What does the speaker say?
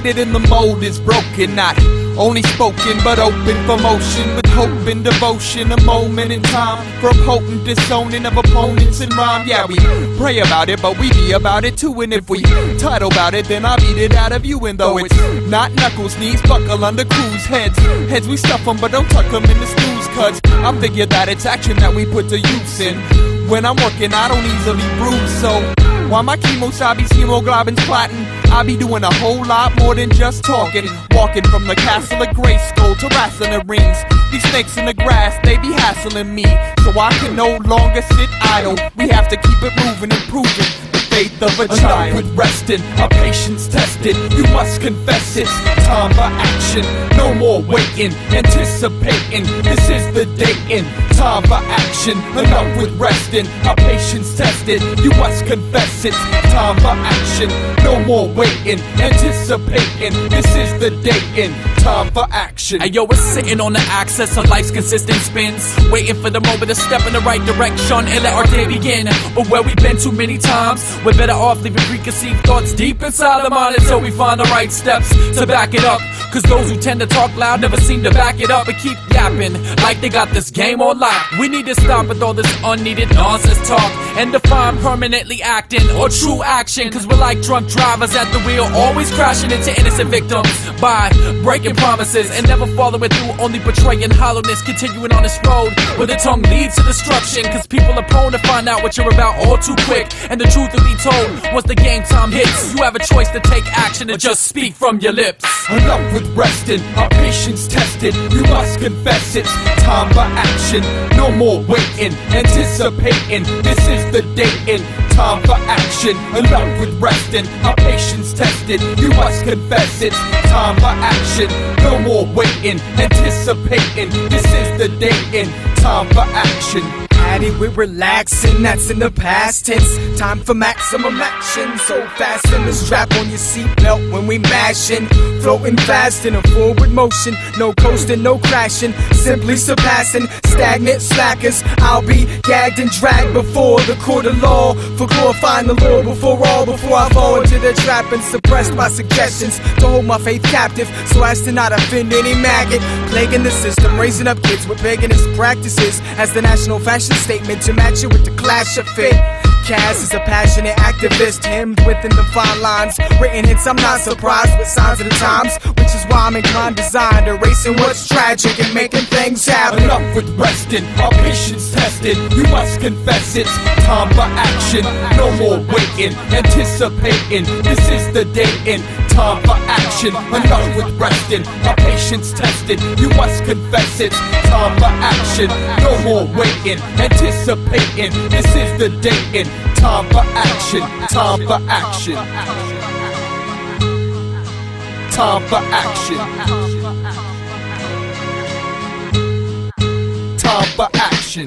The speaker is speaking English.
Created in the mold is broken, not only spoken but open for motion, with hope and devotion. A moment in time for a potent disowning of opponents in rhyme. Yeah, we pray about it, but we be about it too. And if we title about it, then I beat it out of you. And though it's not knuckles, knees buckle under crews. Heads we stuff them, but don't tuck them in the snooze. Cause I figure that it's action that we put to use. And when I'm working, I don't easily bruise. So while my chemosabi's hemoglobin's plotting, I be doing a whole lot more than just talking. Walking from the castle of Grayskull to wrestling the rings. These snakes in the grass, they be hassling me, so I can no longer sit idle. We have to keep it moving and proving the faith of a child. Enough with resting, our patience tested. You must confess it's time for action. No more waiting, anticipating. This is the dating. Time for action. Enough with resting, our patience tested. You must confess it's time for action. No more waiting, anticipating. This is the dating. Time for action. Hey yo, we're sitting on the axis of life's consistent spins, waiting for the moment to step in the right direction and let our day begin. But where we've been too many times, we're better off leaving preconceived thoughts deep inside the mind until we find the right steps to back it up. Cause those who tend to talk loud never seem to back it up and keep yapping like they got this game on lock. We need to stop with all this unneeded nonsense talk and define permanently acting or true action. Cause we're like drunk drivers at the wheel, always crashing into innocent victims by breaking promises and never following through, only betraying hollowness. Continuing on this road where the tongue leads to destruction. Cause people are prone to find out what you're about all too quick, and the truth will be told once the game time hits. You have a choice to take action or just speak from your lips. Enough with resting, our patience tested. You must confess it's time for action. No more waiting, anticipating. This is the dating. Time for action. Enough with resting, our patience tested. You must confess it's time for action. No more waiting, anticipating. This is the dating. Time for action. Addy, we're relaxing, that's in the past tense. Time for maximum action. So fasten the strap on your seatbelt when we mashing. Floating fast in a forward motion. No coasting, no crashing. Simply surpassing stagnant slackers. I'll be gagged and dragged before the court of law for glorifying the Lord before I fall into their trap and suppressed by suggestions to hold my faith captive so as to not offend any maggot plaguing the system, raising up kids with paganist practices as the national fashion statement to match it with the clash of fit. Cass is a passionate activist, hemmed within the fine lines, written hits. I'm not surprised with signs of the times, which is why I'm inclined designed, erasing what's tragic and making things happen. Enough with resting, our patience tested. You must confess it's time for action. No more waiting, anticipating. This is the dating. Time for action. Enough with resting, our patience tested. You must confess it's time for action. No more waiting, anticipating. This is the dating. Time for action. Time for action. Time for action. Time for action.